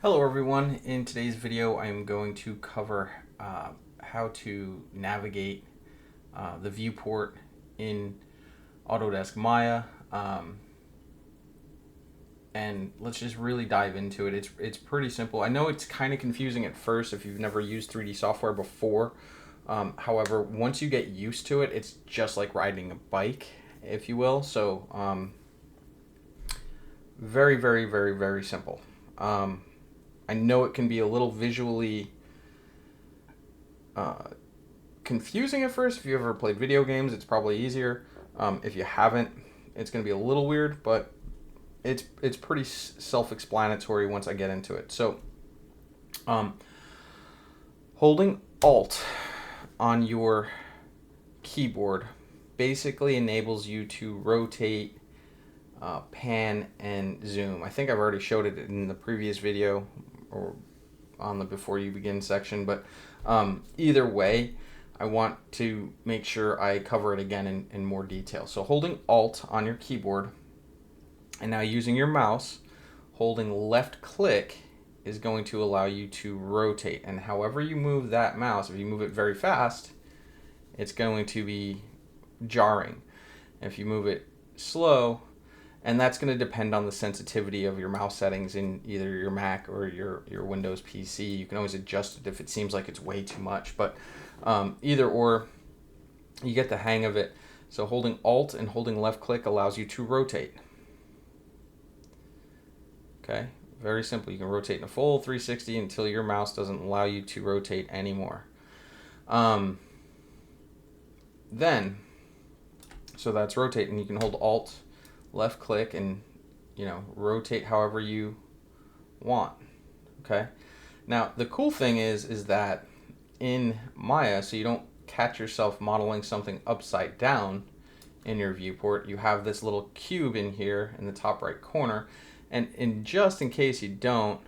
Hello everyone, in today's video I'm going to cover how to navigate the viewport in Autodesk Maya, and let's just really dive into it. It's pretty simple. I know it's kind of confusing at first if you've never used 3D software before. However, once you get used to it, it's just like riding a bike, if you will. So very, very, very, very simple. I know it can be a little visually confusing at first. If you ever played video games, it's probably easier. If you haven't, it's going to be a little weird, but it's pretty self-explanatory once I get into it. So, holding Alt on your keyboard basically enables you to rotate, pan, and zoom. I think I've already showed it in the previous video or on the before you begin section, but either way, I want to make sure I cover it again in more detail. So holding Alt on your keyboard and now using your mouse, holding left click is going to allow you to rotate. And however you move that mouse, if you move it very fast, it's going to be jarring. If you move it slow, and that's going to depend on the sensitivity of your mouse settings in either your Mac or your Windows PC. You can always adjust it if it seems like it's way too much, but either or, you get the hang of it. So holding Alt and holding left click allows you to rotate. Okay, very simple. You can rotate in a full 360 until your mouse doesn't allow you to rotate anymore. So that's rotate, and you can hold Alt, left click, and rotate however you want. Okay, now the cool thing is that in Maya, so you don't catch yourself modeling something upside down in your viewport, you have this little cube in here in the top right corner, and just in case you don't,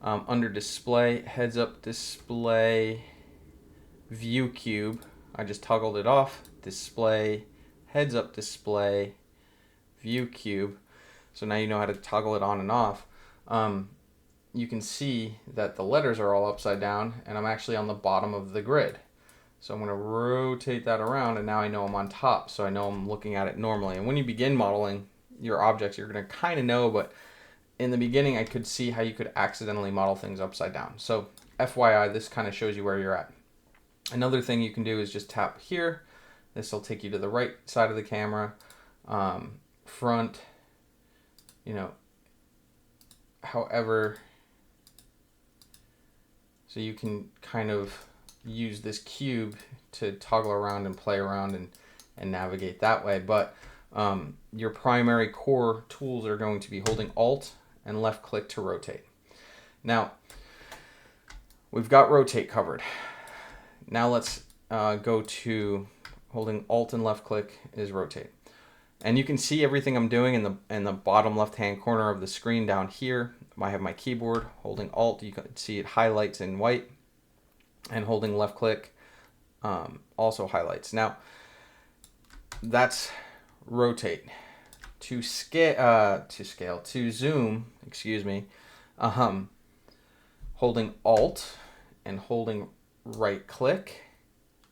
under display, heads up display, view cube, I just toggled it off, display, heads up display, view cube. So now you know how to toggle it on and off. You can see that the letters are all upside down and I'm actually on the bottom of the grid. So I'm going to rotate that around, and now I know I'm on top, so I know I'm looking at it normally. And when you begin modeling your objects, you're going to kind of know, but in the beginning I could see how you could accidentally model things upside down. So FYI, this kind of shows you where you're at. Another thing you can do is just tap here. This will take you to the right side of the camera, front, however, so you can kind of use this cube to toggle around and play around and navigate that way. But your primary core tools are going to be holding Alt and left click to rotate. Now, we've got rotate covered. Now let's go to holding Alt and left click is rotate. And you can see everything I'm doing in the bottom left hand corner of the screen down here. I have my keyboard. Holding Alt, you can see it highlights in white, and holding left click also highlights. Now that's rotate. To zoom, excuse me, holding Alt and holding right click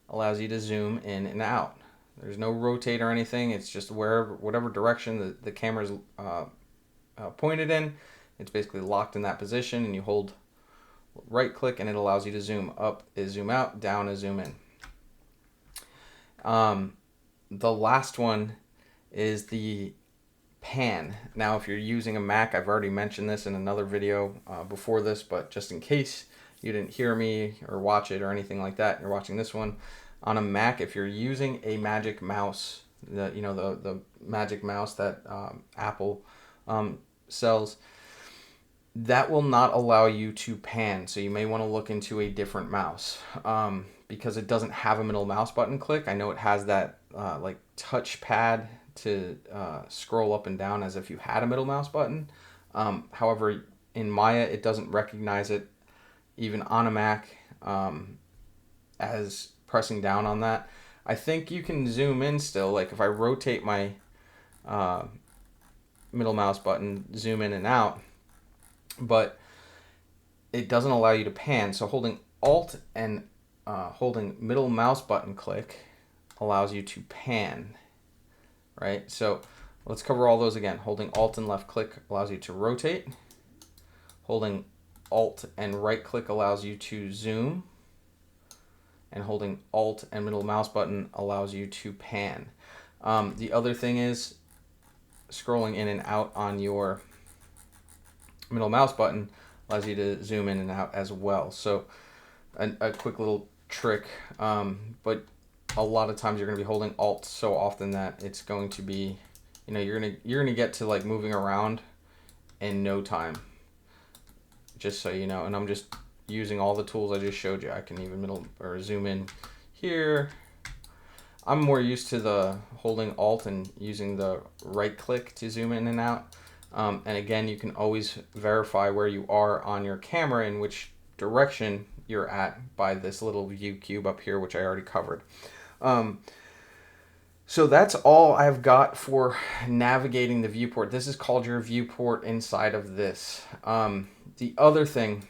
allows you to zoom in and out. There's no rotate or anything. It's just whatever direction the camera's pointed in, it's basically locked in that position, and you hold right click and it allows you to zoom. Up is zoom out, down is zoom in. The last one is the pan. Now if you're using a Mac, I've already mentioned this in another video before this, but just in case you didn't hear me or watch it or anything like that, you're watching this one on a Mac. If you're using a Magic Mouse, the Magic Mouse that Apple sells, that will not allow you to pan. So you may want to look into a different mouse because it doesn't have a middle mouse button click. I know it has that like touch pad to scroll up and down as if you had a middle mouse button. However, in Maya, it doesn't recognize it even on a Mac as pressing down on that. I think you can zoom in still. Like if I rotate my middle mouse button, zoom in and out, but it doesn't allow you to pan. So holding Alt and holding middle mouse button click allows you to pan, right? So let's cover all those again. Holding Alt and left click allows you to rotate. Holding Alt and right click allows you to zoom. And holding Alt and middle mouse button allows you to pan. The other thing is scrolling in and out on your middle mouse button allows you to zoom in and out as well. So a quick little trick, but a lot of times you're going to be holding Alt so often that it's going to be, you're gonna get to like moving around in no time. Just so you know, and I'm just using all the tools I just showed you. I can even zoom in here. I'm more used to the holding Alt and using the right click to zoom in and out. And again, you can always verify where you are on your camera in which direction you're at by this little view cube up here, which I already covered. So that's all I've got for navigating the viewport. This is called your viewport inside of this. The other thing,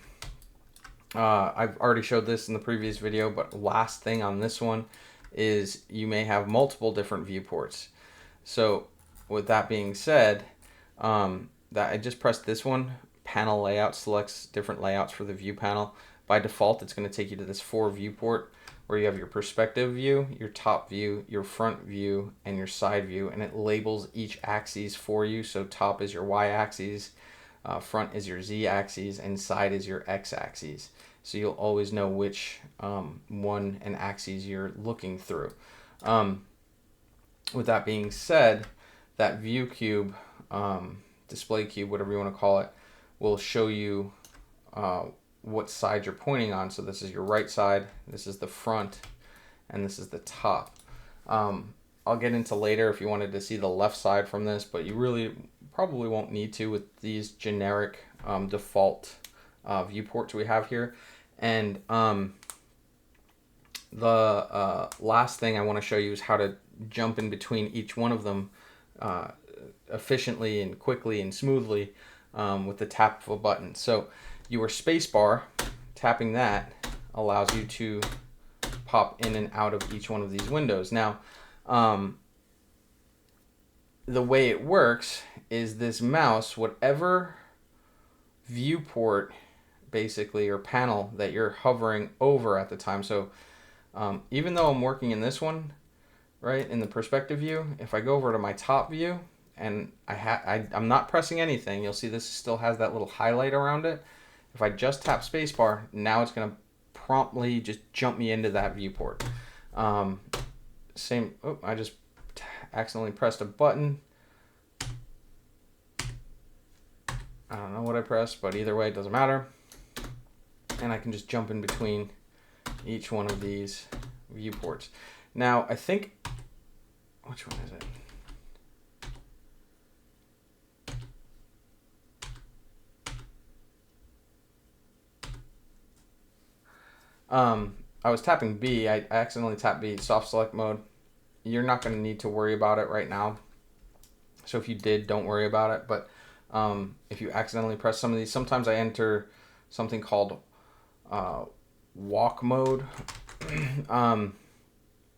I've already showed this in the previous video, but last thing on this one is you may have multiple different viewports. So with that being said, that I just pressed this one, panel layout selects different layouts for the view panel. By default, it's going to take you to this 4 viewport where you have your perspective view, your top view, your front view, and your side view, and it labels each axis for you. So top is your Y axis, front is your Z axis, and side is your X axis. So you'll always know which one and axes you're looking through. With that being said, that view cube, display cube, whatever you want to call it, will show you what side you're pointing on. So this is your right side, this is the front, and this is the top. I'll get into later if you wanted to see the left side from this, but you really probably won't need to with these generic default viewports we have here. And the last thing I want to show you is how to jump in between each one of them efficiently and quickly and smoothly with the tap of a button. So your space bar, tapping that allows you to pop in and out of each one of these windows. Now, the way it works is this mouse, whatever viewport basically or panel that you're hovering over at the time. So even though I'm working in this one, right, in the perspective view, if I go over to my top view and I'm not pressing anything, you'll see this still has that little highlight around it. If I just tap spacebar, now it's going to promptly just jump me into that viewport. I just accidentally pressed a button. I don't know what I pressed, but either way, it doesn't matter. And I can just jump in between each one of these viewports. Now, I think, which one is it? I was tapping B. I accidentally tapped B, soft select mode. You're not going to need to worry about it right now. So if you did, don't worry about it. But if you accidentally press some of these, sometimes I enter something called walk mode,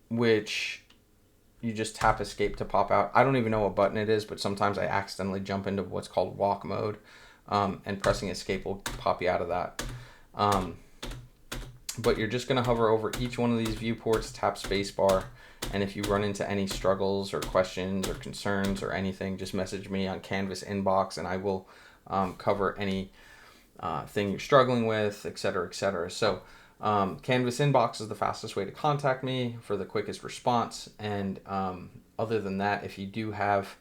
which you just tap escape to pop out. I don't even know what button it is, but sometimes I accidentally jump into what's called walk mode, and pressing escape will pop you out of that. But you're just going to hover over each one of these viewports, tap spacebar, and if you run into any struggles or questions or concerns or anything, just message me on Canvas inbox, and I will cover any thing you're struggling with, etc., etc. So Canvas inbox is the fastest way to contact me for the quickest response. And other than that, if you do have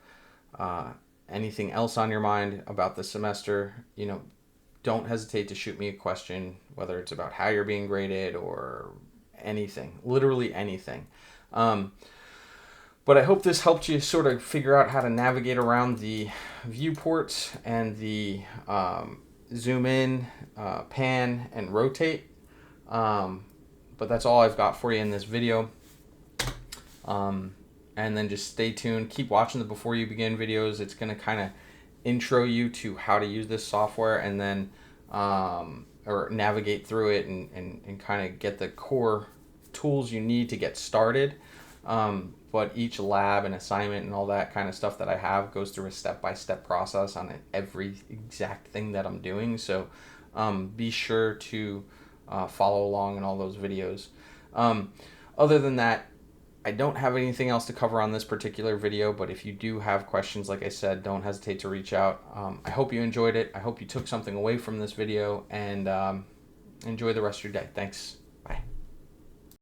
anything else on your mind about the semester, don't hesitate to shoot me a question, whether it's about how you're being graded or anything, literally anything. But I hope this helped you sort of figure out how to navigate around the viewports and the zoom in, pan, and rotate. But that's all I've got for you in this video. And then just stay tuned. Keep watching the Before You Begin videos. It's going to kind of intro you to how to use this software, and then or navigate through it and kind of get the core tools you need to get started. But each lab and assignment and all that kind of stuff that I have goes through a step-by-step process on every exact thing that I'm doing. So be sure to follow along in all those videos. Other than that, I don't have anything else to cover on this particular video, but if you do have questions, like I said, don't hesitate to reach out. I hope you enjoyed it. I hope you took something away from this video, and enjoy the rest of your day. Thanks.